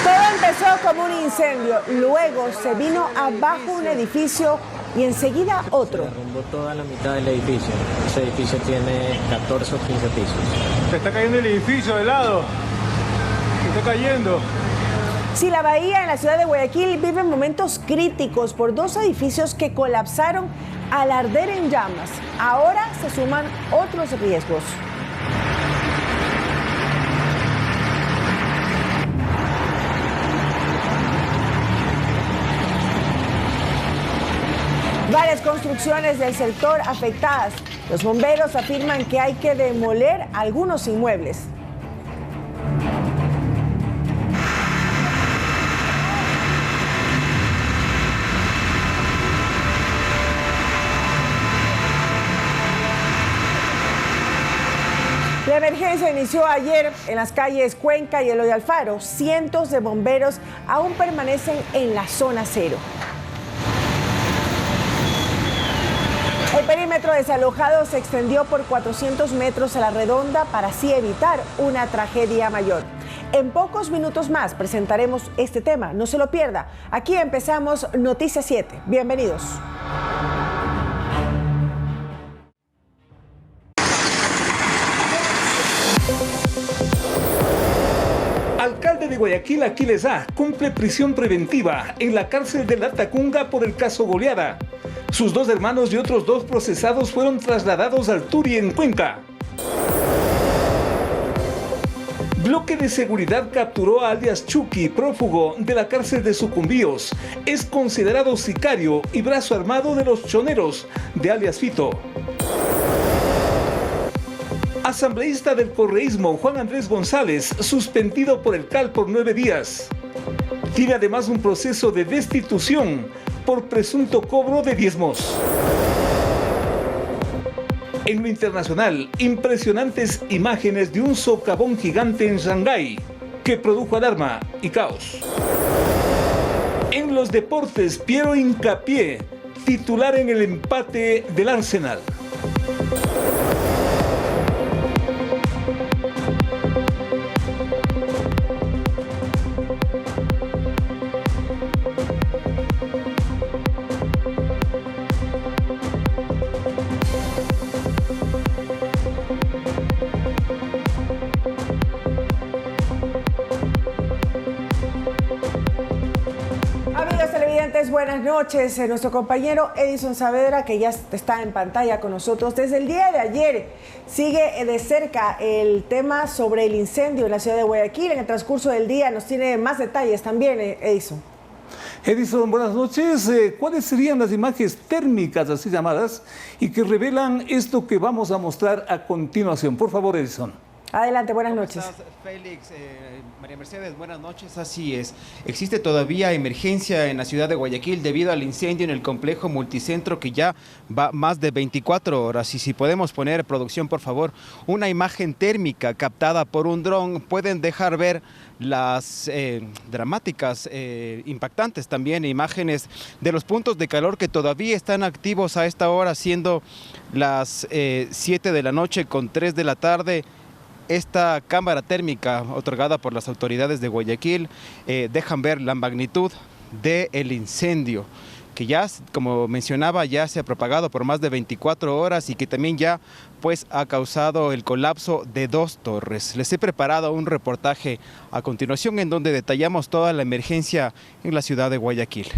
Todo empezó como un incendio, luego se vino abajo un edificio y enseguida otro. Se derrumbó toda la mitad del edificio. Ese edificio tiene 14 o 15 pisos. Se está cayendo el edificio de lado. Se está cayendo. Sí, la bahía en la ciudad de Guayaquil vive momentos críticos por dos edificios que colapsaron al arder en llamas. Ahora se suman otros riesgos. Varias construcciones del sector afectadas. Los bomberos afirman que hay que demoler algunos inmuebles. La emergencia inició ayer en las calles Cuenca y Eloy Alfaro. Cientos de bomberos aún permanecen en la zona cero. El perímetro desalojado se extendió por 400 metros a la redonda para así evitar una tragedia mayor. En pocos minutos más presentaremos este tema, no se lo pierda. Aquí empezamos Noticias 7. Bienvenidos. Alcalde de Guayaquil, Aquiles A, cumple prisión preventiva en la cárcel de La Tacunga por el caso Goleada. Sus dos hermanos y otros dos procesados fueron trasladados al Turi en Cuenca. Bloque de seguridad capturó a alias Chucky, prófugo de la cárcel de Sucumbíos. Es considerado sicario y brazo armado de los choneros de alias Fito. Asambleísta del correísmo Juan Andrés González, suspendido por el CAL por 9 días. Tiene además un proceso de destitución por presunto cobro de diezmos. En lo internacional, impresionantes imágenes de un socavón gigante en Shanghái que produjo alarma y caos. En los deportes, Piero Hincapié, titular en el empate del Arsenal. Buenas noches, nuestro compañero Edison Saavedra, que ya está en pantalla con nosotros desde el día de ayer, sigue de cerca el tema sobre el incendio en la ciudad de Guayaquil. En el transcurso del día nos tiene más detalles también, Edison. Edison, buenas noches. ¿Cuáles serían las imágenes térmicas, así llamadas, y que revelan esto que vamos a mostrar a continuación? Por favor, Edison. Adelante, buenas noches. ¿Cómo estás, Félix? María Mercedes, buenas noches. Así es. Existe todavía emergencia en la ciudad de Guayaquil debido al incendio en el complejo multicentro que ya va más de 24 horas. Y si podemos poner, producción, por favor, una imagen térmica captada por un dron, pueden dejar ver las dramáticas, impactantes también imágenes de los puntos de calor que todavía están activos a esta hora, siendo las 7 de la noche con 3 de la tarde. Esta cámara térmica otorgada por las autoridades de Guayaquil dejan ver la magnitud del incendio, que ya, como mencionaba, ya se ha propagado por más de 24 horas y que también ya pues ha causado el colapso de 2 torres. Les he preparado un reportaje a continuación en donde detallamos toda la emergencia en la ciudad de Guayaquil.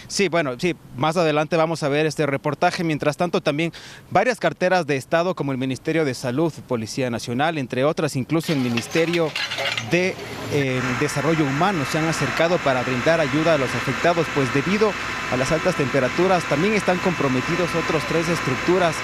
Sí, bueno, sí, más adelante vamos a ver este reportaje. Mientras tanto, también varias carteras de Estado como el Ministerio de Salud, Policía Nacional, entre otras, incluso el Ministerio de Desarrollo Humano se han acercado para brindar ayuda a los afectados, pues debido a las altas temperaturas también están comprometidos otros 3 estructuras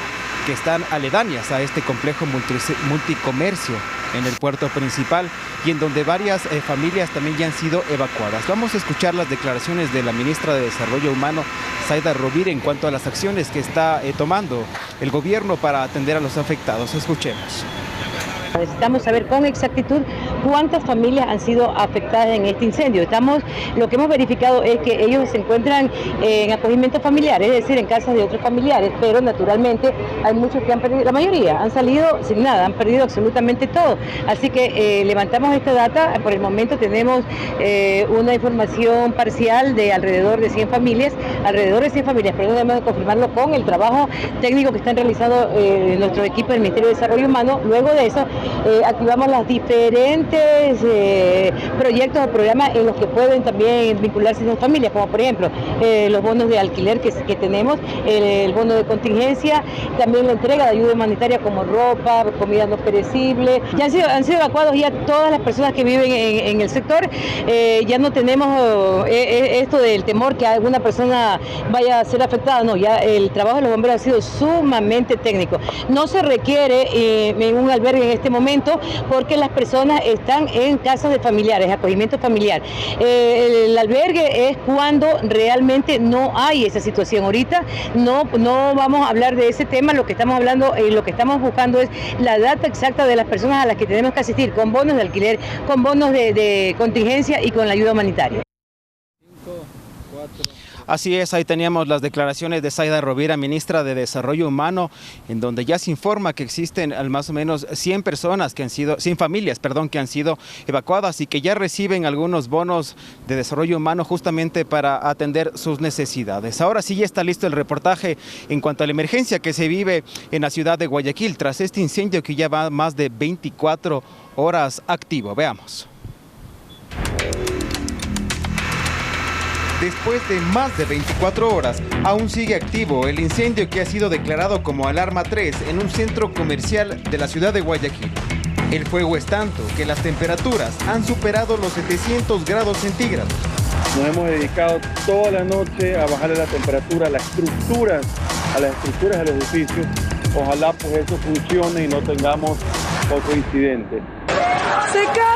que están aledañas a este complejo multicomercio en el puerto principal y en donde varias familias también ya han sido evacuadas. Vamos a escuchar las declaraciones de la ministra de Desarrollo Humano, Zaida Rovira, en cuanto a las acciones que está tomando el gobierno para atender a los afectados. Escuchemos. Necesitamos saber con exactitud cuántas familias han sido afectadas en este incendio. Lo que hemos verificado es que ellos se encuentran en acogimiento familiar, es decir, en casas de otros familiares, pero naturalmente hay muchos que han perdido, la mayoría han salido sin nada, han perdido absolutamente todo. Así que levantamos esta data, por el momento tenemos una información parcial de alrededor de 100 familias, pero debemos de confirmarlo con el trabajo técnico que están realizando nuestro equipo del Ministerio de Desarrollo Humano. Luego de eso, activamos los diferentes proyectos o programas en los que pueden también vincularse esas familias, como por ejemplo los bonos de alquiler que tenemos, el bono de contingencia, también la entrega de ayuda humanitaria como ropa, comida no perecible. Ya han sido evacuados ya todas las personas que viven en el sector. Ya no tenemos esto del temor que alguna persona vaya a ser afectada, no, ya el trabajo de los bomberos ha sido sumamente técnico. No se requiere en un albergue en este momento porque las personas están en casas de familiares, acogimiento familiar. El albergue es cuando realmente no hay esa situación. Ahorita no vamos a hablar de ese tema, lo que estamos hablando y lo que estamos buscando es la data exacta de las personas a las que tenemos que asistir, con bonos de alquiler, con bonos de contingencia y con la ayuda humanitaria. Así es, ahí teníamos las declaraciones de Zaida Rovira, ministra de Desarrollo Humano, en donde ya se informa que existen al más o menos 100 personas que han sido, 100 familias, perdón, que han sido evacuadas y que ya reciben algunos bonos de desarrollo humano justamente para atender sus necesidades. Ahora sí ya está listo el reportaje en cuanto a la emergencia que se vive en la ciudad de Guayaquil tras este incendio que ya va más de 24 horas activo. Veamos. Después de más de 24 horas, aún sigue activo el incendio que ha sido declarado como alarma 3 en un centro comercial de la ciudad de Guayaquil. El fuego es tanto que las temperaturas han superado los 700 grados centígrados. Nos hemos dedicado toda la noche a bajarle la temperatura a las estructuras de los edificios. Ojalá pues eso funcione y no tengamos otro incidente. ¡Se cae!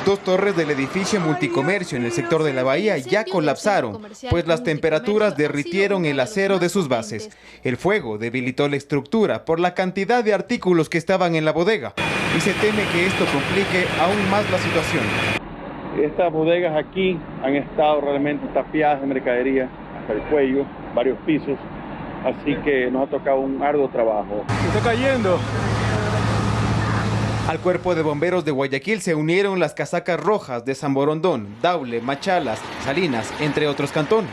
Dos torres del edificio Multicomercio en el sector de la Bahía ya colapsaron, pues las temperaturas derritieron el acero de sus bases. El fuego debilitó la estructura por la cantidad de artículos que estaban en la bodega y se teme que esto complique aún más la situación. Estas bodegas aquí han estado realmente tapiadas de mercadería hasta el cuello, varios pisos, así que nos ha tocado un arduo trabajo. Se está cayendo. Al cuerpo de bomberos de Guayaquil se unieron las casacas rojas de San Borondón, Daule, Machalas, Salinas, entre otros cantones,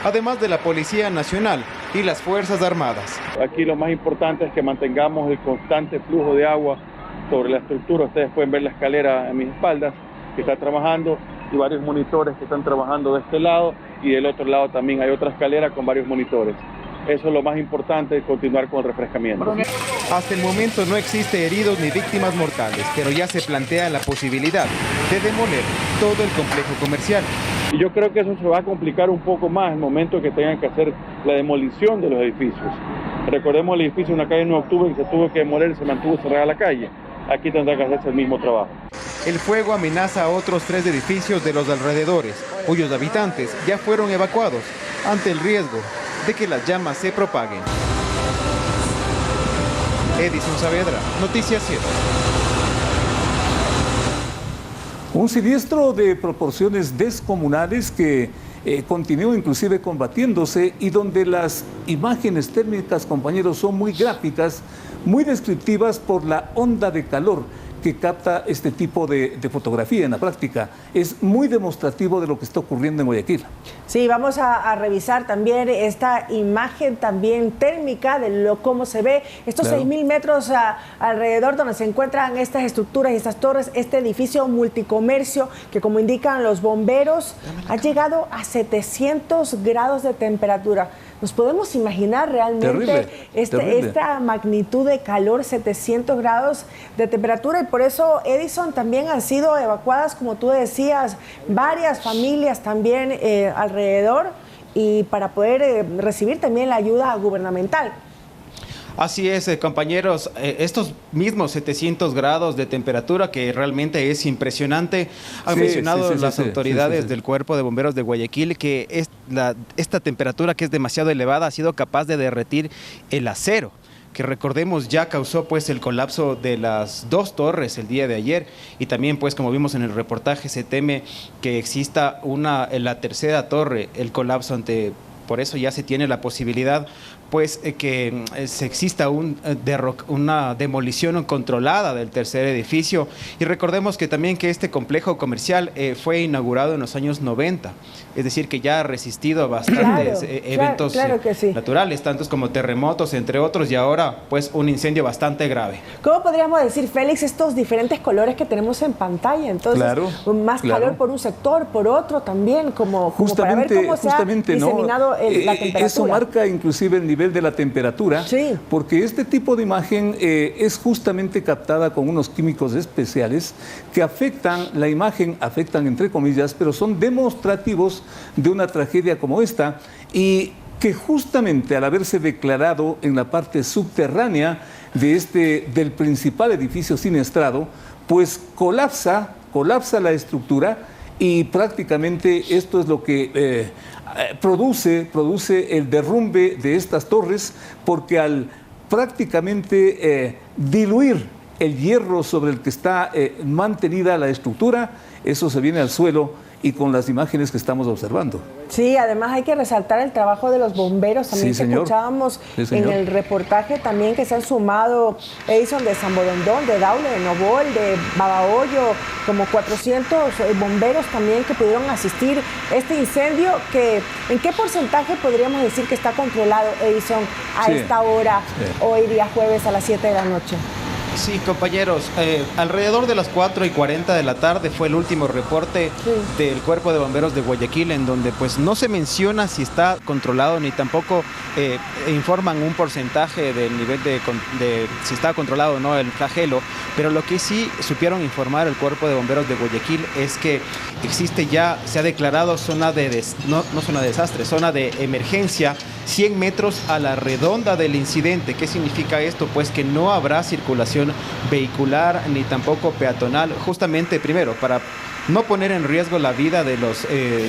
además de la Policía Nacional y las Fuerzas Armadas. Aquí lo más importante es que mantengamos el constante flujo de agua sobre la estructura. Ustedes pueden ver la escalera a mis espaldas que está trabajando y varios monitores que están trabajando de este lado, y del otro lado también hay otra escalera con varios monitores. Eso es lo más importante, continuar con el refrescamiento. Hasta el momento no existe heridos ni víctimas mortales, pero ya se plantea la posibilidad de demoler todo el complejo comercial. Y yo creo que eso se va a complicar un poco más el momento que tengan que hacer la demolición de los edificios. Recordemos el edificio en la calle 9 de octubre que se tuvo que demoler, se mantuvo cerrada la calle. Aquí tendrá que hacerse el mismo trabajo. El fuego amenaza a otros 3 edificios de los alrededores, cuyos habitantes ya fueron evacuados ante el riesgo de que las llamas se propaguen. Edison Saavedra, Noticias 7. Un siniestro de proporciones descomunales que continúa inclusive combatiéndose y donde las imágenes térmicas, compañeros, son muy gráficas, muy descriptivas por la onda de calor que capta este tipo de fotografía en la práctica. Es muy demostrativo de lo que está ocurriendo en Guayaquil. Sí, vamos a revisar también esta imagen también térmica de cómo se ve estos 6.000 metros alrededor donde se encuentran estas estructuras y estas torres, este edificio Multicomercio que, como indican los bomberos, ha llegado a 700 grados de temperatura. ¿Nos podemos imaginar realmente esta magnitud de calor, 700 grados de temperatura? Y por eso, Edison, también han sido evacuadas, como tú decías, varias familias también alrededor, y para poder recibir también la ayuda gubernamental. Así es, compañeros, estos mismos 700 grados de temperatura que realmente es impresionante. Han mencionado las autoridades del Cuerpo de Bomberos de Guayaquil que esta temperatura, que es demasiado elevada, ha sido capaz de derretir el acero que recordemos ya causó pues el colapso de las 2 torres el día de ayer, y también pues como vimos en el reportaje se teme que exista en la tercera torre el colapso por eso ya se tiene la posibilidad pues que se exista una demolición controlada del tercer edificio. Y recordemos que también que este complejo comercial fue inaugurado en los años 90, es decir, que ya ha resistido a bastantes eventos naturales, tantos como terremotos, entre otros, y ahora pues un incendio bastante grave. ¿Cómo podríamos decir, Félix, estos diferentes colores que tenemos en pantalla? Entonces, más calor por un sector, por otro también, como para ver cómo se ha diseminado la temperatura. Eso marca inclusive el nivel de la temperatura, porque este tipo de imagen es justamente captada con unos químicos especiales que afectan la imagen, afectan entre comillas, pero son demostrativos de una tragedia como esta, y que justamente al haberse declarado en la parte subterránea del principal edificio siniestrado, pues colapsa la estructura, y prácticamente esto es lo que produce el derrumbe de estas torres, porque al prácticamente diluir el hierro sobre el que está mantenida la estructura, eso se viene al suelo, y con las imágenes que estamos observando. Sí, además hay que resaltar el trabajo de los bomberos, también que escuchábamos en el reportaje también, que se han sumado Edison de San Borondón, de Daule, de Novol, de Babahoyo, como 400 bomberos también que pudieron asistir a este incendio. ¿En qué porcentaje podríamos decir que está controlado, Edison, a esta hora, hoy día jueves a las 7 de la noche? Sí, compañeros, alrededor de las 4:40 de la tarde fue el último reporte del Cuerpo de Bomberos de Guayaquil, en donde pues no se menciona si está controlado, ni tampoco informan un porcentaje del nivel de si está controlado o no el flagelo, pero lo que sí supieron informar el Cuerpo de Bomberos de Guayaquil es que se ha declarado zona de zona de emergencia 100 metros a la redonda del incidente. ¿Qué significa esto? Pues que no habrá circulación vehicular ni tampoco peatonal, justamente primero para no poner en riesgo la vida de los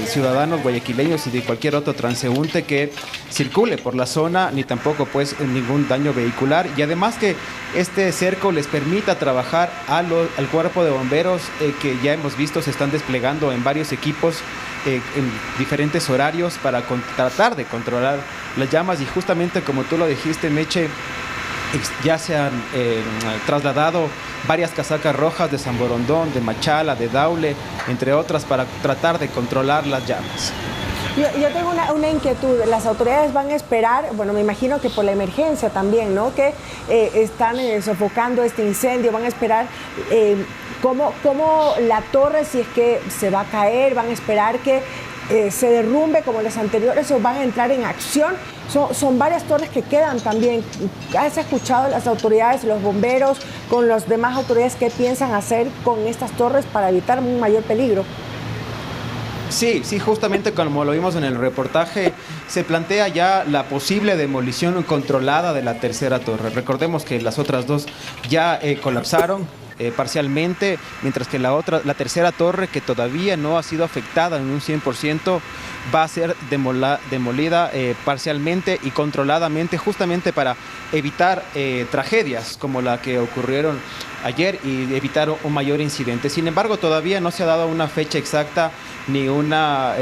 ciudadanos guayaquileños y de cualquier otro transeúnte que circule por la zona, ni tampoco pues ningún daño vehicular, y además que este cerco les permita trabajar al Cuerpo de Bomberos, que ya hemos visto se están desplegando en varios equipos en diferentes horarios para tratar de controlar las llamas. Y justamente como tú lo dijiste, Meche, ya se han trasladado varias casacas rojas de San Borondón, de Machala, de Daule, entre otras, para tratar de controlar las llamas. Yo tengo una inquietud. Las autoridades van a esperar, bueno, me imagino que por la emergencia también, ¿no? Que están sofocando este incendio, van a esperar cómo la torre, si es que se va a caer, van a esperar que se derrumbe como las anteriores, o van a entrar en acción. Son varias torres que quedan también. ¿Has escuchado a las autoridades, los bomberos, con las demás autoridades, qué piensan hacer con estas torres para evitar un mayor peligro? Sí, justamente como lo vimos en el reportaje, se plantea ya la posible demolición controlada de la tercera torre. Recordemos que las otras dos ya colapsaron parcialmente, mientras que la tercera torre, que todavía no ha sido afectada en un 100%, va a ser demolida parcialmente y controladamente, justamente para evitar tragedias como la que ocurrieron ayer y evitar un mayor incidente. Sin embargo, todavía no se ha dado una fecha exacta ni una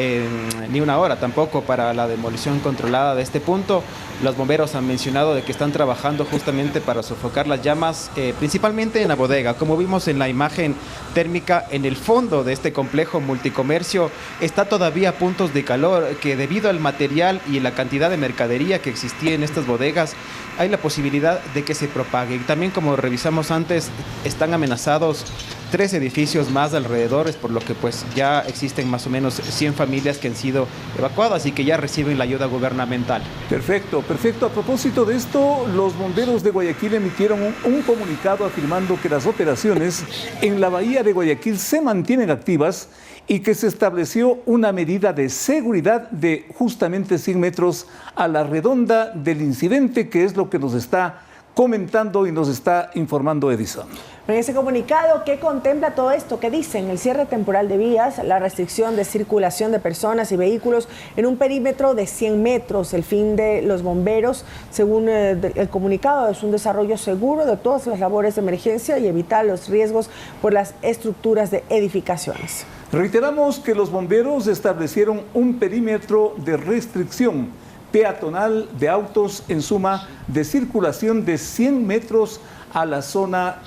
hora tampoco para la demolición controlada de este punto. Los bomberos han mencionado de que están trabajando justamente para sofocar las llamas, principalmente en la bodega. Como vimos en la imagen térmica, en el fondo de este complejo multicomercio está todavía a puntos de calor, que debido al material y la cantidad de mercadería que existía en estas bodegas, hay la posibilidad de que se propague. Y también, como revisamos antes, están amenazados 3 edificios más alrededor, por lo que pues ya existen más o menos 100 familias que han sido evacuadas y que ya reciben la ayuda gubernamental. Perfecto. A propósito de esto, los bomberos de Guayaquil emitieron un comunicado afirmando que las operaciones en la bahía de Guayaquil se mantienen activas y que se estableció una medida de seguridad de justamente 100 metros a la redonda del incidente, que es lo que nos está comentando y nos está informando Edison. En ese comunicado, ¿qué contempla todo esto? ¿Qué dicen? El cierre temporal de vías, la restricción de circulación de personas y vehículos en un perímetro de 100 metros. El fin de los bomberos, según el comunicado, es un desarrollo seguro de todas las labores de emergencia y evitar los riesgos por las estructuras de edificaciones. Reiteramos que los bomberos establecieron un perímetro de restricción peatonal de autos, en suma, de circulación de 100 metros a la zona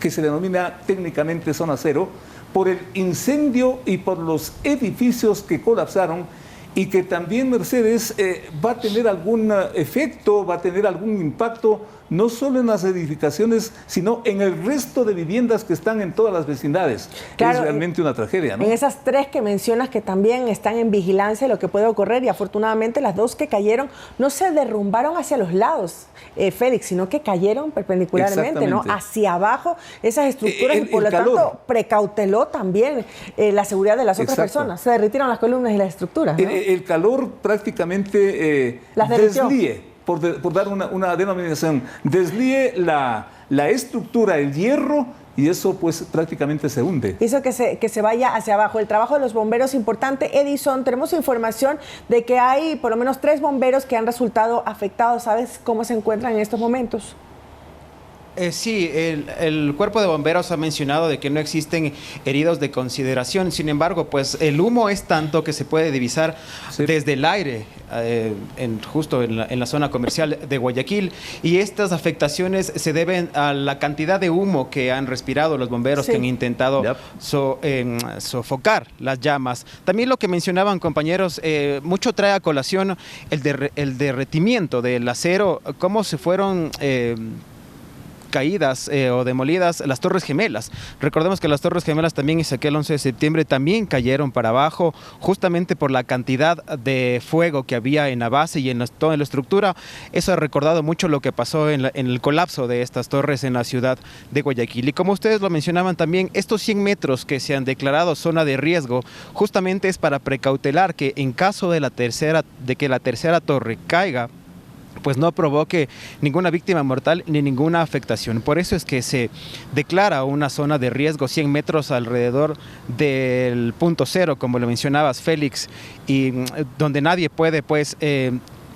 que se denomina técnicamente zona cero, por el incendio y por los edificios que colapsaron, y que también Mercedes va a tener algún efecto, va a tener algún impacto, no solo en las edificaciones, sino en el resto de viviendas que están en todas las vecindades. Claro, es realmente una tragedia, ¿no? En esas 3 que mencionas que también están en vigilancia de lo que puede ocurrir, y afortunadamente las 2 que cayeron no se derrumbaron hacia los lados, Félix, sino que cayeron perpendicularmente, ¿no? Hacia abajo esas estructuras, y por lo tanto precauteló también la seguridad de las otras personas. Se derritieron las columnas y las estructuras, ¿no? El calor prácticamente las deslíe. Por dar una denominación, deslíe la estructura, el hierro, y eso pues prácticamente se hunde. Hizo que se vaya hacia abajo. El trabajo de los bomberos es importante. Edison, tenemos información de que hay por lo menos 3 bomberos que han resultado afectados. ¿Sabes cómo se encuentran en estos momentos? Sí, el cuerpo de bomberos ha mencionado de que no existen heridos de consideración. Sin embargo, pues el humo es tanto que se puede divisar desde el aire, justo en la zona comercial de Guayaquil, y estas afectaciones se deben a la cantidad de humo que han respirado los bomberos, que han intentado sofocar las llamas. También lo que mencionaban, compañeros, mucho trae a colación el derretimiento del acero, cómo se fueron caídas o demolidas las Torres Gemelas. Recordemos que las Torres Gemelas también, y aquel 11 de septiembre, también cayeron para abajo, justamente por la cantidad de fuego que había en la base y en toda la estructura. Eso ha recordado mucho lo que pasó en el colapso de estas torres en la ciudad de Guayaquil. Y como ustedes lo mencionaban también, estos 100 metros que se han declarado zona de riesgo, justamente es para precautelar que en caso de que la tercera torre caiga, pues no provoque ninguna víctima mortal ni ninguna afectación. Por eso es que se declara una zona de riesgo 100 metros alrededor del punto cero, como lo mencionabas, Félix, y donde nadie puede pues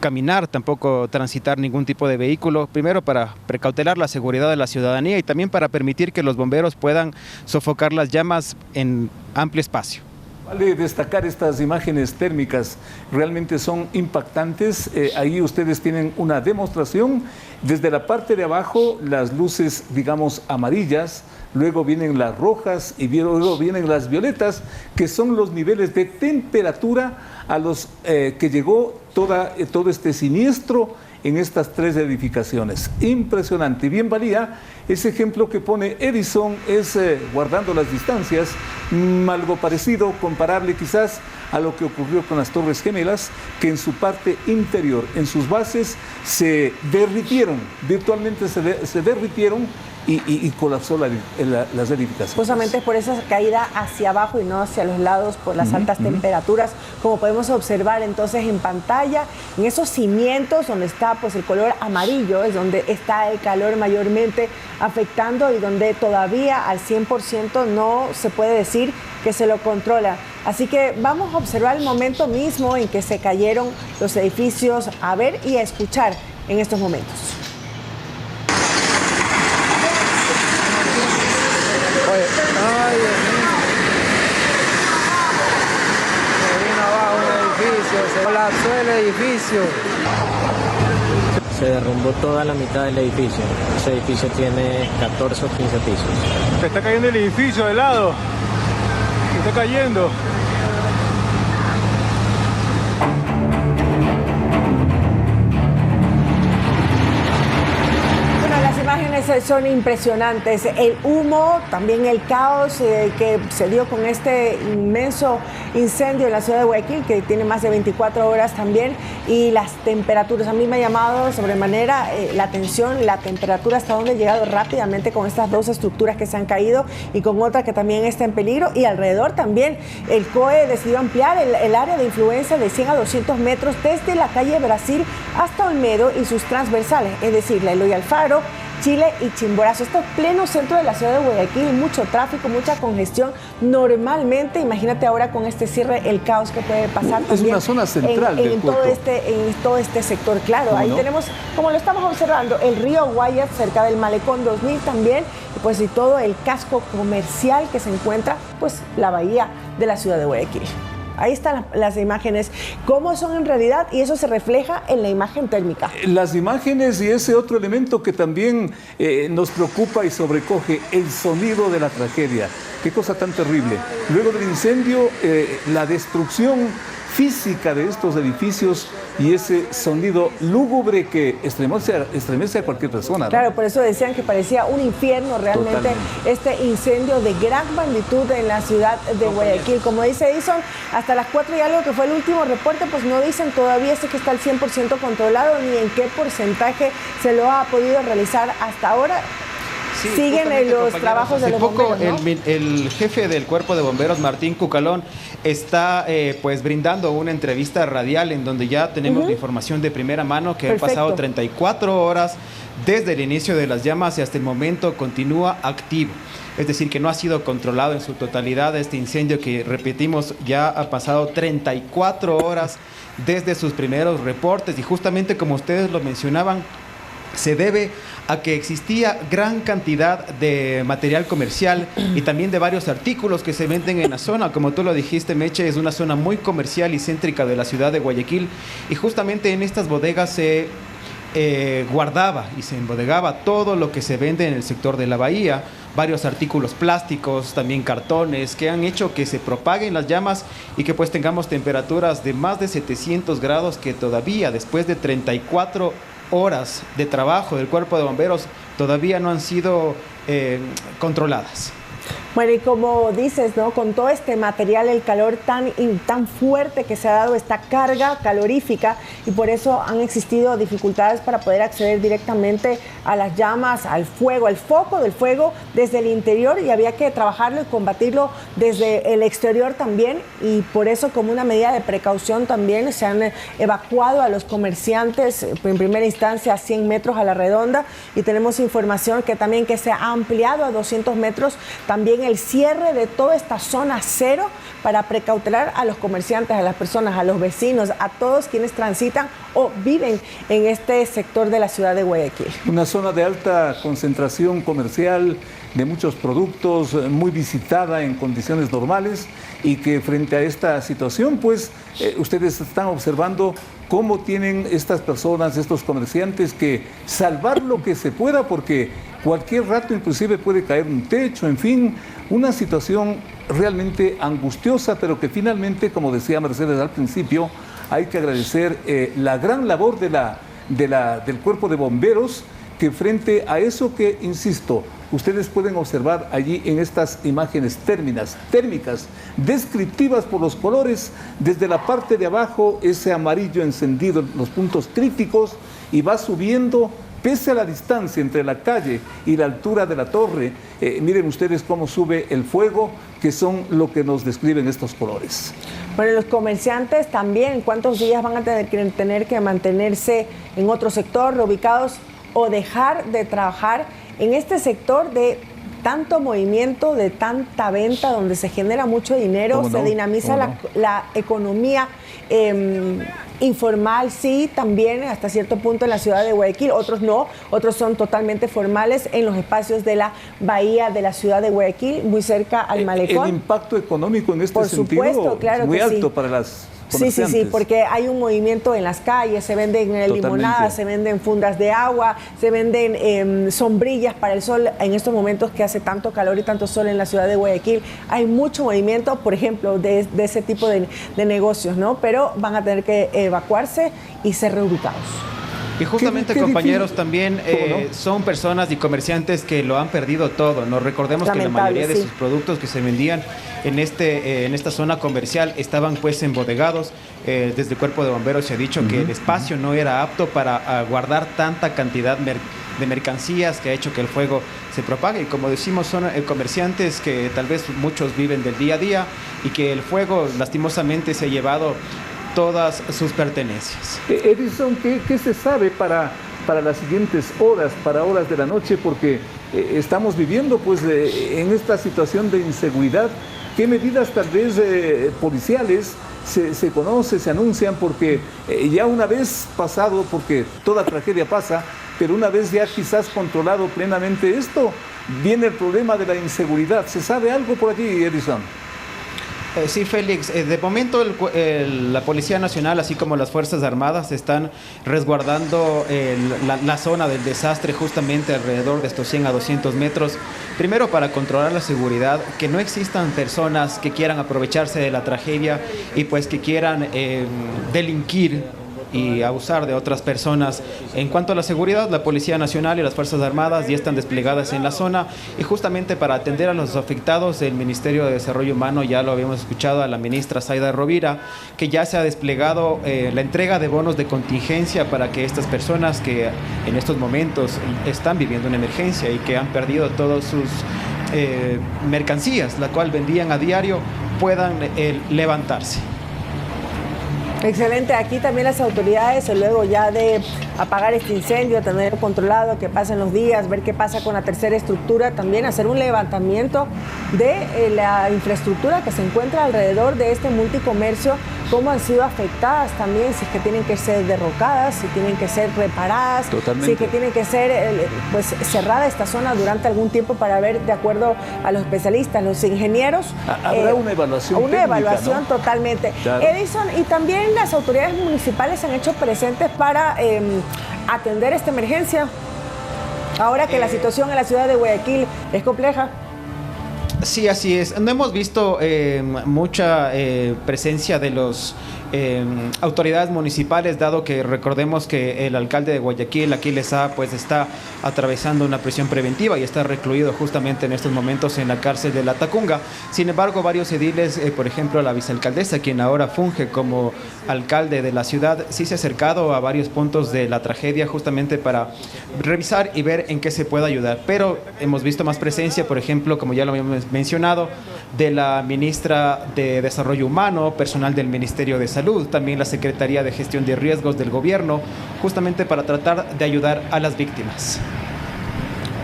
caminar, tampoco transitar ningún tipo de vehículo, primero para precautelar la seguridad de la ciudadanía y también para permitir que los bomberos puedan sofocar las llamas en amplio espacio. Vale destacar estas imágenes térmicas, realmente son impactantes. Ahí ustedes tienen una demostración. Desde la parte de abajo, las luces, digamos, amarillas, luego vienen las rojas y luego vienen las violetas, que son los niveles de temperatura a los que llegó todo este siniestro en estas 3 edificaciones. Impresionante. Bien valía ese ejemplo que pone Edison, es guardando las distancias, algo parecido, comparable quizás a lo que ocurrió con las Torres Gemelas, que en su parte interior, en sus bases, se derritieron, virtualmente se derritieron y colapsó las edificaciones. Justamente por esa caída hacia abajo y no hacia los lados, por las altas temperaturas, como podemos observar entonces en pantalla, en esos cimientos donde está pues el color amarillo, es donde está el calor mayormente afectando y donde todavía al 100% no se puede decir que se lo controla. Así que vamos a observar el momento mismo en que se cayeron los edificios, a ver y a escuchar en estos momentos. Ay, Dios mío. Se vino abajo un edificio, se colapsó el edificio. Se derrumbó toda la mitad del edificio. Ese edificio tiene 14 o 15 pisos. Se está cayendo el edificio de lado. Se está cayendo. son impresionantes. El humo, también el caos que se dio con este inmenso incendio en la ciudad de Guayaquil, que tiene más de 24 horas también, y las temperaturas. A mí me ha llamado sobremanera la atención, la temperatura hasta donde ha llegado rápidamente con estas dos estructuras que se han caído y con otra que también está en peligro. Y alrededor también el COE decidió ampliar el área de influencia de 100 a 200 metros desde la calle Brasil hasta Olmedo y sus transversales, es decir, la Eloy Alfaro, Chile y Chimborazo. Esto es pleno centro de la ciudad de Guayaquil, mucho tráfico, mucha congestión. Normalmente, imagínate ahora con este cierre, el caos que puede pasar. Es una zona central del puerto. En todo este sector, claro. Ahí tenemos, como lo estamos observando, el río Guayas cerca del Malecón 2000 también, y todo el casco comercial que se encuentra, la bahía de la ciudad de Guayaquil. Ahí están las imágenes, cómo son en realidad, y eso se refleja en la imagen térmica. Las imágenes y ese otro elemento que también nos preocupa y sobrecoge, el sonido de la tragedia. Qué cosa tan terrible. Luego del incendio, la destrucción física de estos edificios y ese sonido lúgubre que estremece a cualquier persona, ¿no? Claro, por eso decían que parecía un infierno realmente. Totalmente. Este incendio de gran magnitud en la ciudad de Guayaquil. Como dice Edison, hasta las 4 y algo que fue el último reporte, no dicen todavía si que está al 100% controlado ni en qué porcentaje se lo ha podido realizar hasta ahora. Sí, siguen en los trabajos de los bomberos, ¿no? El jefe del Cuerpo de Bomberos, Martín Cucalón, está brindando una entrevista radial en donde ya tenemos la información de primera mano que han pasado 34 horas desde el inicio de las llamas y hasta el momento continúa activo. Es decir, que no ha sido controlado en su totalidad este incendio que, repetimos, ya ha pasado 34 horas desde sus primeros reportes y justamente como ustedes lo mencionaban, se debe a que existía gran cantidad de material comercial y también de varios artículos que se venden en la zona. Como tú lo dijiste, Meche, es una zona muy comercial y céntrica de la ciudad de Guayaquil y justamente en estas bodegas se guardaba y se embodegaba todo lo que se vende en el sector de la bahía, varios artículos plásticos, también cartones, que han hecho que se propaguen las llamas y que tengamos temperaturas de más de 700 grados que todavía después de 34 horas de trabajo del Cuerpo de Bomberos todavía no han sido controladas. Bueno, y como dices, ¿no? Con todo este material, el calor tan fuerte que se ha dado, esta carga calorífica, y por eso han existido dificultades para poder acceder directamente a las llamas, al fuego, al foco del fuego desde el interior, y había que trabajarlo y combatirlo desde el exterior también, y por eso, como una medida de precaución también, se han evacuado a los comerciantes en primera instancia a 100 metros a la redonda, y tenemos información que también que se ha ampliado a 200 metros también el cierre de toda esta zona cero para precautelar a los comerciantes, a las personas, a los vecinos, a todos quienes transitan o viven en este sector de la ciudad de Guayaquil. Una zona de alta concentración comercial, de muchos productos, muy visitada en condiciones normales, y que frente a esta situación, ustedes están observando cómo tienen estas personas, estos comerciantes, que salvar lo que se pueda, porque cualquier rato inclusive puede caer un techo, en fin, una situación realmente angustiosa, pero que finalmente, como decía Mercedes al principio, hay que agradecer la gran labor del Cuerpo de Bomberos, que frente a eso que, insisto, ustedes pueden observar allí en estas imágenes térmicas, descriptivas por los colores, desde la parte de abajo, ese amarillo encendido, los puntos críticos, y va subiendo, pese a la distancia entre la calle y la altura de la torre. Miren ustedes cómo sube el fuego, que son lo que nos describen estos colores. Bueno, los comerciantes también, ¿cuántos días van a tener que mantenerse en otro sector, reubicados, o dejar de trabajar en este sector de tanto movimiento, de tanta venta, donde se genera mucho dinero, se dinamiza la economía informal, sí, también hasta cierto punto en la ciudad de Guayaquil, otros no, otros son totalmente formales en los espacios de la bahía de la ciudad de Guayaquil, muy cerca al Malecón. El impacto económico en este sentido es muy alto para las comerciantes. Sí, porque hay un movimiento en las calles, se venden limonadas, se venden fundas de agua, se venden sombrillas para el sol en estos momentos que hace tanto calor y tanto sol en la ciudad de Guayaquil. Hay mucho movimiento, por ejemplo, de ese tipo de negocios, ¿no? Pero van a tener que evacuarse y ser reubicados. Y justamente, compañeros, también son personas y comerciantes que lo han perdido todo. Nos recordemos que la mayoría de sus productos que se vendían en esta zona comercial estaban pues embodegados. Desde el Cuerpo de Bomberos se ha dicho que el espacio no era apto para guardar tanta cantidad de mercancías, que ha hecho que el fuego se propague. Y como decimos, son comerciantes que tal vez muchos viven del día a día y que el fuego lastimosamente se ha llevado todas sus pertenencias. Edison, ¿qué se sabe para las siguientes horas, para horas de la noche? Porque estamos viviendo pues en esta situación de inseguridad. ¿Qué medidas tal vez policiales se conoce, se anuncian? Porque ya una vez pasado, porque toda tragedia pasa, pero una vez ya quizás controlado plenamente esto, viene el problema de la inseguridad. ¿Se sabe algo por allí, Edison? Sí, Félix. De momento la Policía Nacional, así como las Fuerzas Armadas, están resguardando la zona del desastre justamente alrededor de estos 100 a 200 metros. Primero, para controlar la seguridad, que no existan personas que quieran aprovecharse de la tragedia y pues que quieran delinquir y abusar de otras personas. En cuanto a la seguridad, la Policía Nacional y las Fuerzas Armadas ya están desplegadas en la zona, y justamente para atender a los afectados, el Ministerio de Desarrollo Humano, ya lo habíamos escuchado a la ministra Zaida Rovira, que ya se ha desplegado la entrega de bonos de contingencia para que estas personas que en estos momentos están viviendo una emergencia y que han perdido todas sus mercancías, la cual vendían a diario, puedan levantarse. Excelente. Aquí también las autoridades, luego ya de apagar este incendio, tener controlado, que pasen los días, ver qué pasa con la tercera estructura, también hacer un levantamiento de la infraestructura que se encuentra alrededor de este multicomercio, cómo han sido afectadas también, si es que tienen que ser derrocadas, si tienen que ser reparadas, si es que tienen que ser pues cerrada esta zona durante algún tiempo para ver, de acuerdo a los especialistas, los ingenieros. Habrá una evaluación técnica, evaluación, ¿no? Totalmente. Claro. Edison, y también las autoridades municipales se han hecho presentes para atender esta emergencia, ahora que la situación en la ciudad de Guayaquil es compleja. Sí, así es. No hemos visto mucha presencia de los autoridades municipales, dado que recordemos que el alcalde de Guayaquil, Aquiles Saá, pues está atravesando una prisión preventiva y está recluido justamente en estos momentos en la cárcel de La Tacunga. Sin embargo, varios ediles, por ejemplo la vicealcaldesa, quien ahora funge como alcalde de la ciudad, sí se ha acercado a varios puntos de la tragedia justamente para revisar y ver en qué se puede ayudar. Pero hemos visto más presencia, por ejemplo, como ya lo habíamos mencionado, de la ministra de Desarrollo Humano, personal del Ministerio de Salud, también la Secretaría de Gestión de Riesgos del Gobierno, justamente para tratar de ayudar a las víctimas.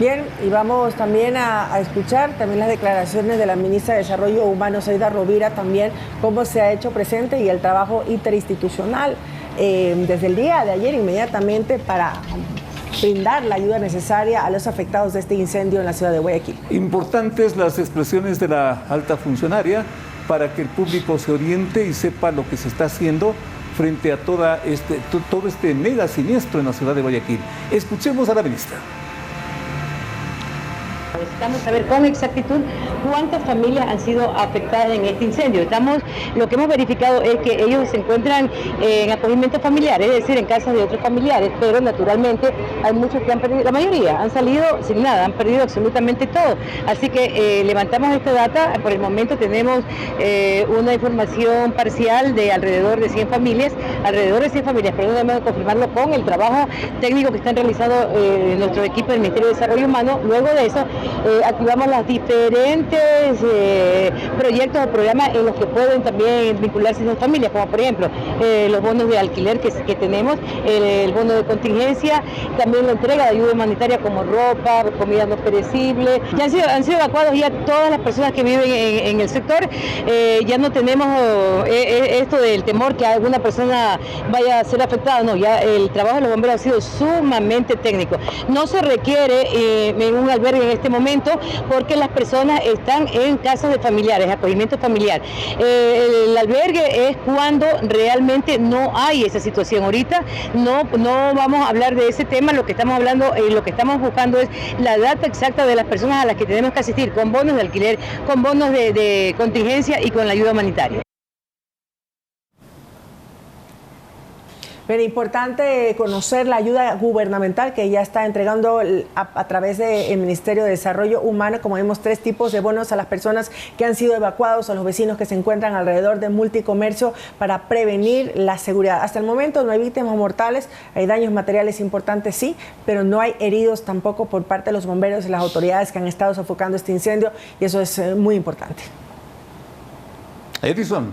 Bien, y vamos también a escuchar también las declaraciones de la ministra de Desarrollo Humano, Zaida Rovira, también cómo se ha hecho presente y el trabajo interinstitucional desde el día de ayer inmediatamente para brindar la ayuda necesaria a los afectados de este incendio en la ciudad de Guayaquil. Importantes las expresiones de la alta funcionaria para que el público se oriente y sepa lo que se está haciendo frente a todo este mega siniestro en la ciudad de Guayaquil. Escuchemos a la ministra. Necesitamos saber con exactitud cuántas familias han sido afectadas en este incendio. Lo que hemos verificado es que ellos se encuentran en acogimiento familiar, es decir, en casas de otros familiares, pero naturalmente hay muchos que han perdido, la mayoría han salido sin nada, han perdido absolutamente todo. Así que levantamos esta data, por el momento tenemos una información parcial de alrededor de 100 familias, pero no debemos confirmarlo con el trabajo técnico que están realizando nuestro equipo del Ministerio de Desarrollo Humano. Luego de eso, activamos los diferentes proyectos o programas en los que pueden también vincularse esas familias, como por ejemplo los bonos de alquiler que tenemos, el bono de contingencia, también la entrega de ayuda humanitaria como ropa, comida no perecible. Ya han sido evacuados ya todas las personas que viven en el sector. Ya no tenemos esto del temor que alguna persona vaya a ser afectada, no, ya el trabajo de los bomberos ha sido sumamente técnico. No se requiere en un albergue en este momento porque las personas están en casas de familiares, acogimiento familiar. El albergue es cuando realmente no hay esa situación. Ahorita no vamos a hablar de ese tema, lo que estamos hablando, lo que estamos buscando es la data exacta de las personas a las que tenemos que asistir, con bonos de alquiler, con bonos de contingencia y con la ayuda humanitaria. Pero importante conocer la ayuda gubernamental que ya está entregando a través del Ministerio de Desarrollo Humano. Como vemos, 3 tipos de bonos a las personas que han sido evacuados, a los vecinos que se encuentran alrededor de Multicomercio para prevenir la seguridad. Hasta el momento no hay víctimas mortales, hay daños materiales importantes, sí, pero no hay heridos tampoco por parte de los bomberos y las autoridades que han estado sofocando este incendio, y eso es muy importante. Edison.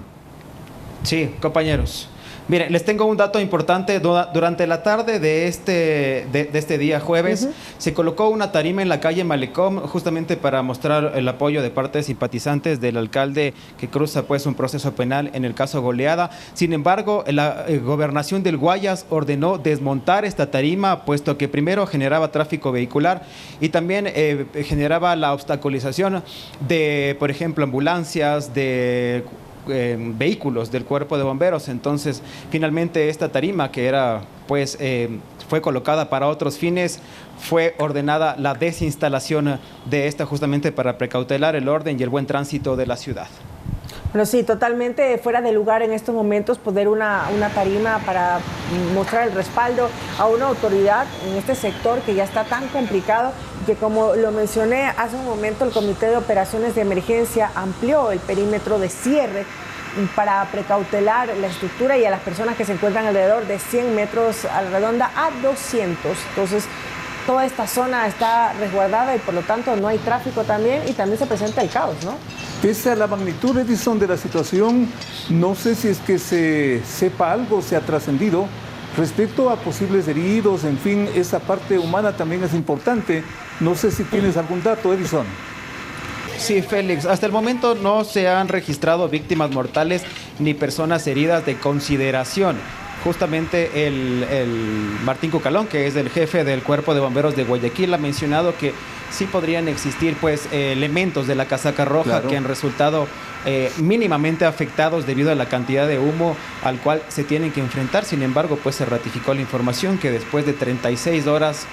Sí, compañeros. Miren, les tengo un dato importante. Durante la tarde de este día jueves, se colocó una tarima en la calle Malecón justamente para mostrar el apoyo de parte de simpatizantes del alcalde que cruza pues un proceso penal en el caso Goleada. Sin embargo, la gobernación del Guayas ordenó desmontar esta tarima, puesto que primero generaba tráfico vehicular y también generaba la obstaculización de, por ejemplo, ambulancias, de vehículos del cuerpo de bomberos. Entonces finalmente esta tarima, que era pues fue colocada para otros fines, fue ordenada la desinstalación de esta justamente para precautelar el orden y el buen tránsito de la ciudad. Bueno, sí, totalmente fuera de lugar en estos momentos poner una tarima para mostrar el respaldo a una autoridad en este sector que ya está tan complicado, que como lo mencioné hace un momento, el Comité de Operaciones de Emergencia amplió el perímetro de cierre para precautelar la estructura y a las personas que se encuentran alrededor de 100 metros a la redonda a 200. Entonces, toda esta zona está resguardada y por lo tanto no hay tráfico también, y también se presenta el caos, ¿no? Pese a la magnitud, Edison, de la situación, no sé si es que se sepa algo, se ha trascendido respecto a posibles heridos, en fin, esa parte humana también es importante. No sé si tienes algún dato, Edison. Sí, Félix, hasta el momento no se han registrado víctimas mortales ni personas heridas de consideración. Justamente el Martín Cucalón, que es el jefe del Cuerpo de Bomberos de Guayaquil, ha mencionado que sí podrían existir pues elementos de la casaca roja, claro, que han resultado mínimamente afectados debido a la cantidad de humo al cual se tienen que enfrentar. Sin embargo, pues se ratificó la información que después de 36 horas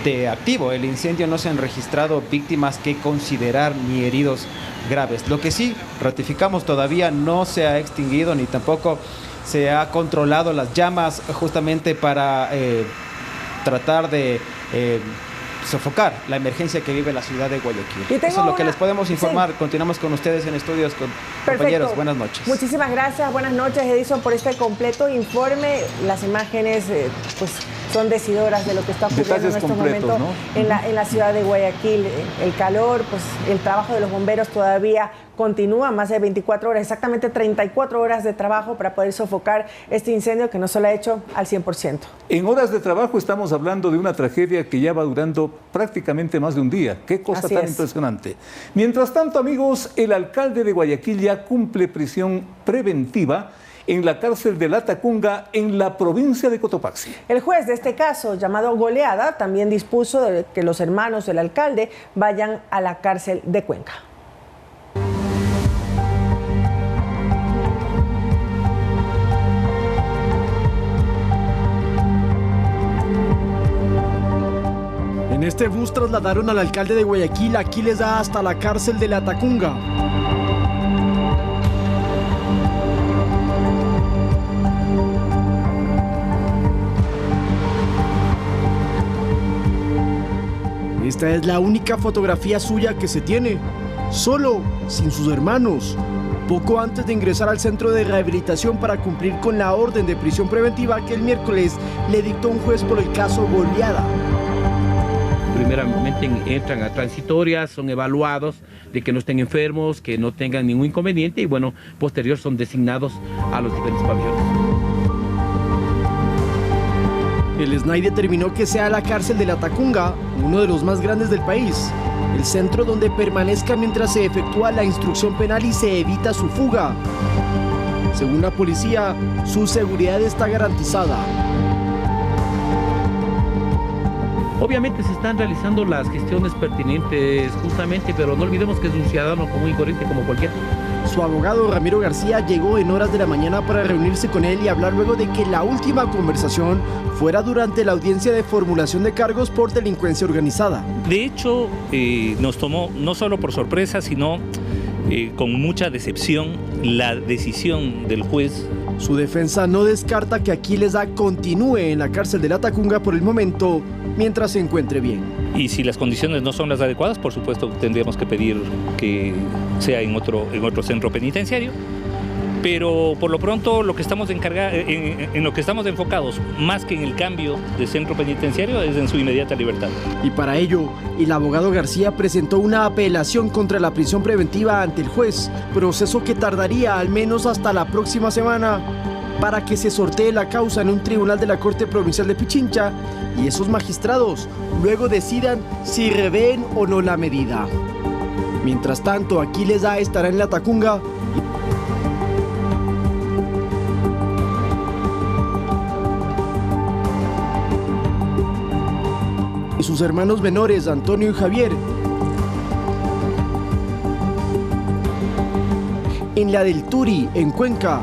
de activo el incendio no se han registrado víctimas que considerar ni heridos graves. Lo que sí ratificamos, todavía no se ha extinguido ni tampoco se ha controlado las llamas, justamente para tratar de sofocar la emergencia que vive la ciudad de Guayaquil. Eso es lo que les podemos informar. Sí. Continuamos con ustedes en estudios, compañeros. Buenas noches. Muchísimas gracias. Buenas noches, Edison, por este completo informe. Las imágenes pues son decidoras de lo que está ocurriendo en estos momentos, ¿no? en la ciudad de Guayaquil. El calor, pues el trabajo de los bomberos todavía continúa, más de 24 horas, exactamente 34 horas de trabajo para poder sofocar este incendio que no se lo ha hecho al 100%. En horas de trabajo estamos hablando de una tragedia que ya va durando prácticamente más de un día. Qué cosa tan impresionante. Mientras tanto, amigos, el alcalde de Guayaquil ya cumple prisión preventiva en la cárcel de Latacunga, en la provincia de Cotopaxi. El juez de este caso, llamado Goleada, también dispuso de que los hermanos del alcalde vayan a la cárcel de Cuenca. En este bus trasladaron al alcalde de Guayaquil, Aquiles Daza, hasta la cárcel de Latacunga. Esta es la única fotografía suya que se tiene, solo, sin sus hermanos, poco antes de ingresar al centro de rehabilitación para cumplir con la orden de prisión preventiva que el miércoles le dictó un juez por el caso Goleada. Primeramente entran a transitorias, son evaluados de que no estén enfermos, que no tengan ningún inconveniente y bueno, posterior son designados a los diferentes pabellones. El SNAI determinó que sea la cárcel de Latacunga, uno de los más grandes del país, el centro donde permanezca mientras se efectúa la instrucción penal y se evita su fuga. Según la policía, su seguridad está garantizada. Obviamente se están realizando las gestiones pertinentes justamente, pero no olvidemos que es un ciudadano común y corriente como cualquiera. Su abogado Ramiro García llegó en horas de la mañana para reunirse con él y hablar luego de que la última conversación fuera durante la audiencia de formulación de cargos por delincuencia organizada. De hecho, nos tomó no solo por sorpresa, sino con mucha decepción la decisión del juez Su defensa no descarta que Aquiles A continúe en la cárcel de la Tacunga por el momento, mientras se encuentre bien. Y si las condiciones no son las adecuadas, por supuesto tendríamos que pedir que sea en otro centro penitenciario. Pero por lo pronto lo que estamos en lo que estamos enfocados, más que en el cambio de centro penitenciario, es en su inmediata libertad. Y para ello, el abogado García presentó una apelación contra la prisión preventiva ante el juez, proceso que tardaría al menos hasta la próxima semana para que se sortee la causa en un tribunal de la Corte Provincial de Pichincha y esos magistrados luego decidan si revén o no la medida. Mientras tanto, Aquiles A estará en la Tacunga y sus hermanos menores Antonio y Javier en la del Turi, en Cuenca,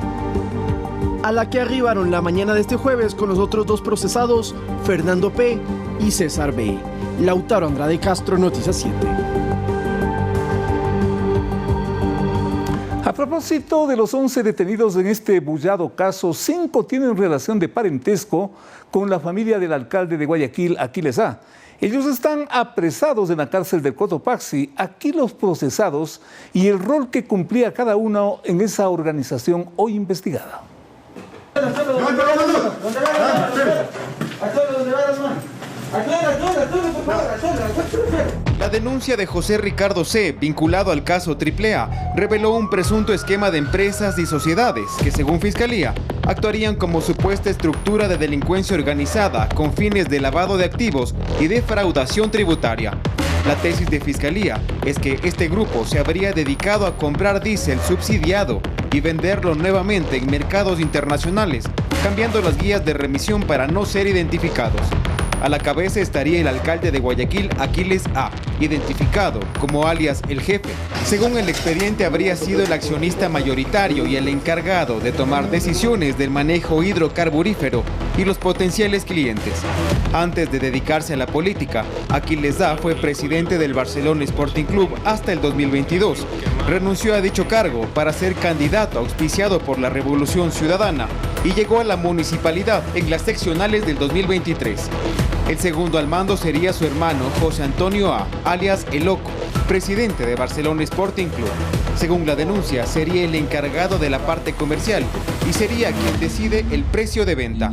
a la que arribaron la mañana de este jueves con los otros dos procesados, Fernando P. y César B. Lautaro Andrade Castro, Noticias 7. A propósito de los 11 detenidos en este bullado caso, 5 tienen relación de parentesco con la familia del alcalde de Guayaquil, Aquiles A. Ellos están apresados en la cárcel de Cotopaxi. Aquí los procesados y el rol que cumplía cada uno en esa organización hoy investigada. La denuncia de José Ricardo C., vinculado al caso AAA, reveló un presunto esquema de empresas y sociedades que, según Fiscalía, actuarían como supuesta estructura de delincuencia organizada con fines de lavado de activos y defraudación tributaria. La tesis de Fiscalía es que este grupo se habría dedicado a comprar diésel subsidiado y venderlo nuevamente en mercados internacionales, cambiando las guías de remisión para no ser identificados. A la cabeza estaría el alcalde de Guayaquil, Aquiles A., identificado como alias El Jefe. Según el expediente, habría sido el accionista mayoritario y el encargado de tomar decisiones del manejo hidrocarburífero y los potenciales clientes. Antes de dedicarse a la política, Aquiles A. fue presidente del Barcelona Sporting Club hasta el 2022. Renunció a dicho cargo para ser candidato auspiciado por la Revolución Ciudadana y llegó a la municipalidad en las seccionales del 2023. El segundo al mando sería su hermano José Antonio A., alias El Loco, presidente de Barcelona Sporting Club. Según la denuncia, sería el encargado de la parte comercial y sería quien decide el precio de venta.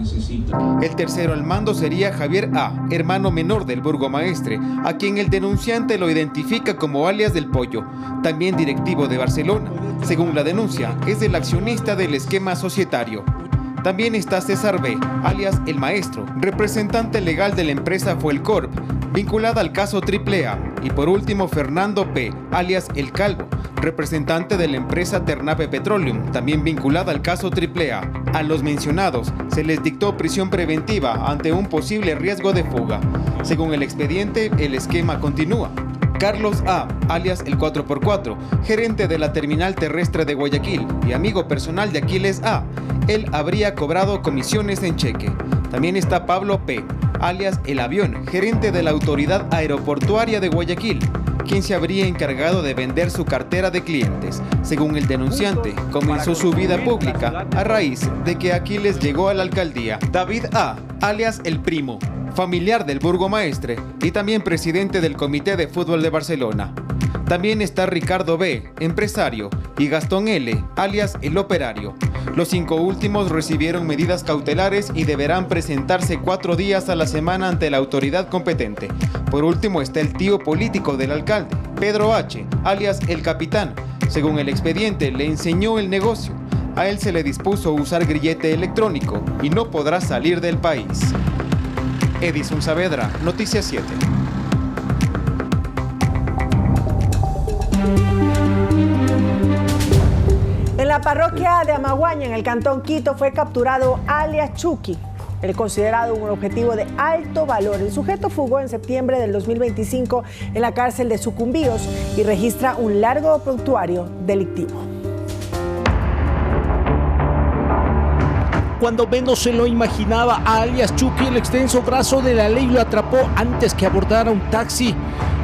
El tercero al mando sería Javier A., hermano menor del burgomaestre, a quien el denunciante lo identifica como alias del Pollo, también directivo de Barcelona. Según la denuncia, es el accionista del esquema societario. También está César B., alias El Maestro, representante legal de la empresa Fuelcorp, vinculada al caso AAA. Y por último, Fernando P., alias El Calvo, representante de la empresa Ternape Petroleum, también vinculada al caso AAA. A los mencionados se les dictó prisión preventiva ante un posible riesgo de fuga. Según el expediente, el esquema continúa. Carlos A., alias el 4x4, gerente de la terminal terrestre de Guayaquil y amigo personal de Aquiles A., él habría cobrado comisiones en cheque. También está Pablo P., alias El Avión, gerente de la Autoridad Aeroportuaria de Guayaquil, quien se habría encargado de vender su cartera de clientes. Según el denunciante, comenzó su vida pública a raíz de que Aquiles llegó a la alcaldía. David A., alias El Primo, familiar del burgomaestre y también presidente del Comité de Fútbol de Barcelona. También está Ricardo B., empresario, y Gastón L., alias El Operario. Los 5 últimos recibieron medidas cautelares y deberán presentarse 4 días a la semana ante la autoridad competente. Por último está el tío político del alcalde, Pedro H., alias El Capitán. Según el expediente, le enseñó el negocio. A él se le dispuso usar grillete electrónico y no podrá salir del país. Edison Saavedra, Noticias 7. En la parroquia de Amaguaña, en el cantón Quito, fue capturado alias Chucky, el considerado un objetivo de alto valor. El sujeto fugó en septiembre del 2025 en la cárcel de Sucumbíos y registra un largo prontuario delictivo. Cuando menos se lo imaginaba, a alias Chucky, el extenso brazo de la ley lo atrapó antes que abordara un taxi.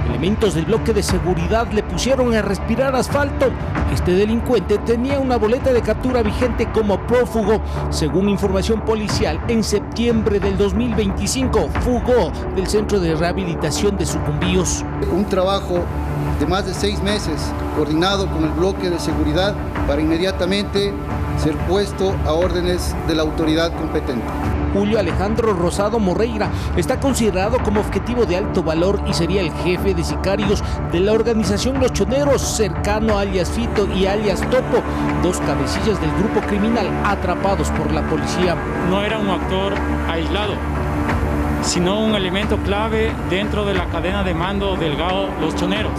Elementos del bloque de seguridad le pusieron a respirar asfalto. Este delincuente tenía una boleta de captura vigente como prófugo. Según información policial, en septiembre del 2025 fugó del centro de rehabilitación de Sucumbíos. Un trabajo de más de 6 meses, coordinado con el bloque de seguridad para inmediatamente ser puesto a órdenes de la autoridad competente. Julio Alejandro Rosado Moreira está considerado como objetivo de alto valor y sería el jefe de sicarios de la organización Los Choneros, cercano a alias Fito y alias Topo, 2 cabecillas del grupo criminal atrapados por la policía. No era un actor aislado, sino un elemento clave dentro de la cadena de mando del GAO Los Choneros.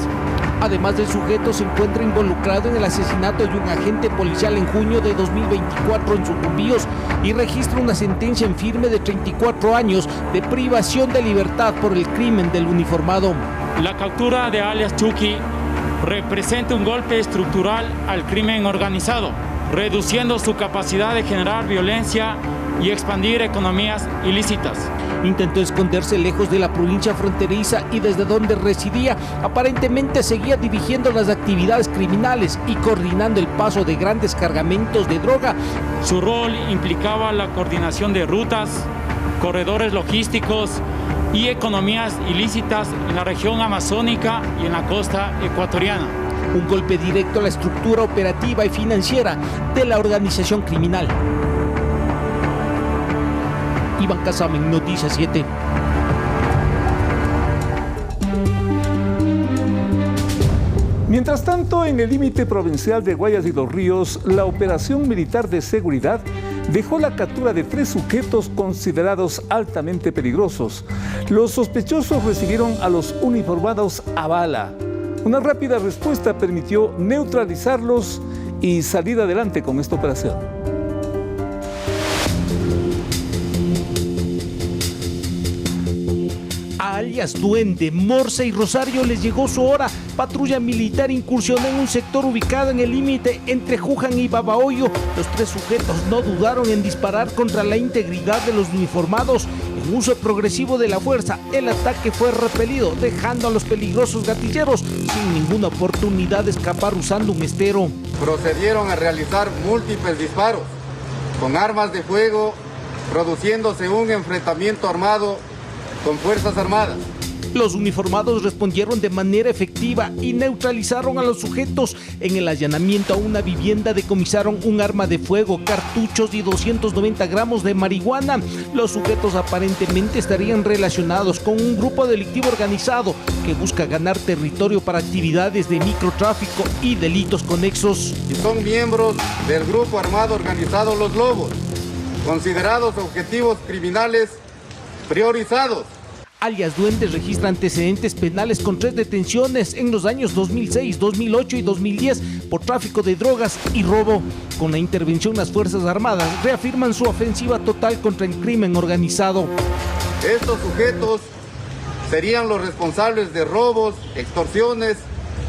Además del sujeto, se encuentra involucrado en el asesinato de un agente policial en junio de 2024 en Sucumbíos y registra una sentencia en firme de 34 años de privación de libertad por el crimen del uniformado. La captura de alias Chucky representa un golpe estructural al crimen organizado, reduciendo su capacidad de generar violencia y expandir economías ilícitas. Intentó esconderse lejos de la provincia fronteriza y desde donde residía, aparentemente seguía dirigiendo las actividades criminales y coordinando el paso de grandes cargamentos de droga. Su rol implicaba la coordinación de rutas, corredores logísticos y economías ilícitas en la región amazónica y en la costa ecuatoriana. Un golpe directo a la estructura operativa y financiera de la organización criminal. Iván Casamen, Noticias 7. Mientras tanto, en el límite provincial de Guayas y Los Ríos, la operación militar de seguridad dejó la captura de 3 sujetos considerados altamente peligrosos. Los sospechosos recibieron a los uniformados a bala. Una rápida respuesta permitió neutralizarlos y salir adelante con esta operación. Alias Duende, Morse y Rosario les llegó su hora. Patrulla militar incursionó en un sector ubicado en el límite entre Juján y Babahoyo. Los 3 sujetos no dudaron en disparar contra la integridad de los uniformados. En uso progresivo de la fuerza, el ataque fue repelido, dejando a los peligrosos gatilleros sin ninguna oportunidad de escapar usando un estero. Procedieron a realizar múltiples disparos con armas de fuego, produciéndose un enfrentamiento armado con Fuerzas Armadas. Los uniformados respondieron de manera efectiva y neutralizaron a los sujetos. En el allanamiento a una vivienda decomisaron un arma de fuego, cartuchos y 290 gramos de marihuana. Los sujetos aparentemente estarían relacionados con un grupo delictivo organizado que busca ganar territorio para actividades de microtráfico y delitos conexos. Y son miembros del grupo armado organizado Los Lobos, considerados objetivos criminales priorizados. Alias Duende registra antecedentes penales con 3 detenciones en los años 2006, 2008 y 2010 por tráfico de drogas y robo. Con la intervención, las Fuerzas Armadas reafirman su ofensiva total contra el crimen organizado. Estos sujetos serían los responsables de robos, extorsiones,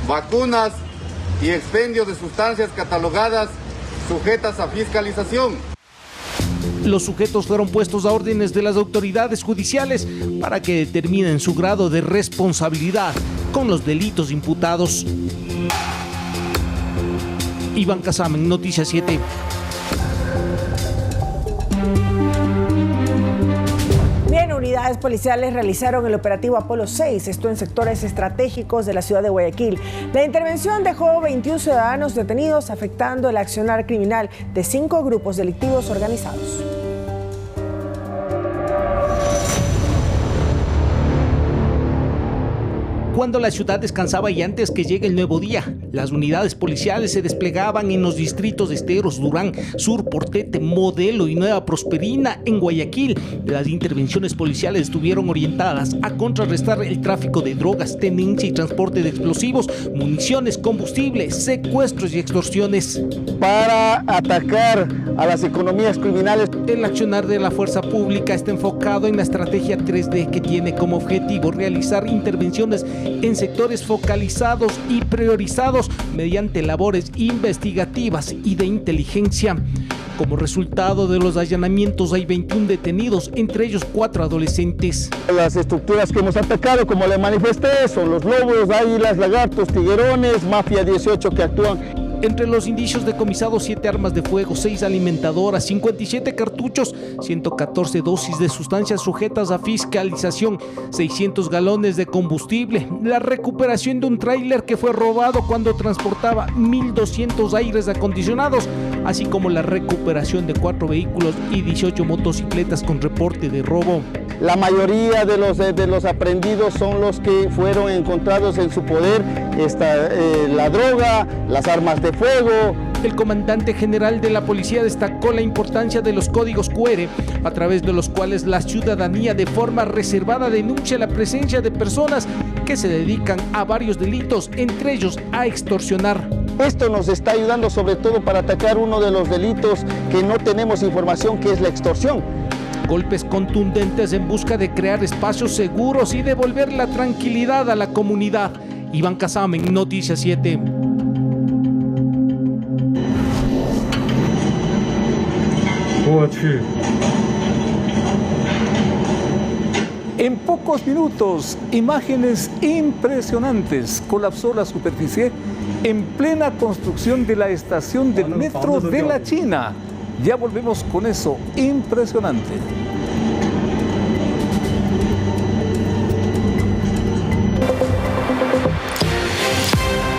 vacunas y expendio de sustancias catalogadas sujetas a fiscalización. Los sujetos fueron puestos a órdenes de las autoridades judiciales para que determinen su grado de responsabilidad con los delitos imputados. Iván Casamen, Noticias 7. Bien, unidades policiales realizaron el operativo Apolo 6, esto en sectores estratégicos de la ciudad de Guayaquil. La intervención dejó 21 ciudadanos detenidos, afectando el accionar criminal de 5 grupos delictivos organizados. Cuando la ciudad descansaba y antes que llegue el nuevo día, las unidades policiales se desplegaban en los distritos de Esteros, Durán, Sur, Portete, Modelo y Nueva Prosperina en Guayaquil. Las intervenciones policiales estuvieron orientadas a contrarrestar el tráfico de drogas, tenencia y transporte de explosivos, municiones, combustible, secuestros y extorsiones. Para atacar a las economías criminales. El accionar de la fuerza pública está enfocado en la estrategia 3D, que tiene como objetivo realizar intervenciones en sectores focalizados y priorizados mediante labores investigativas y de inteligencia. Como resultado de los allanamientos hay 21 detenidos, entre ellos 4 adolescentes. Las estructuras que hemos atacado, como le manifesté, son los lobos, águilas, lagartos, tiguerones, Mafia 18 que actúan. Entre los indicios decomisados 7 armas de fuego, 6 alimentadoras, 57 cartuchos, 114 dosis de sustancias sujetas a fiscalización, 600 galones de combustible, la recuperación de un tráiler que fue robado cuando transportaba 1.200 aires acondicionados, así como la recuperación de 4 vehículos y 18 motocicletas con reporte de robo. La mayoría de los aprehendidos son los que fueron encontrados en su poder, la droga, las armas de fuego. El comandante general de la policía destacó la importancia de los códigos QR, a través de los cuales la ciudadanía de forma reservada denuncia la presencia de personas que se dedican a varios delitos, entre ellos a extorsionar. Esto nos está ayudando sobre todo para atacar uno de los delitos que no tenemos información, que es la extorsión. Golpes contundentes en busca de crear espacios seguros y devolver la tranquilidad a la comunidad. Iván Casamen, Noticias 7. En pocos minutos, imágenes impresionantes. Colapsó la superficie en plena construcción de la estación del metro de la China. Ya volvemos con eso, impresionante.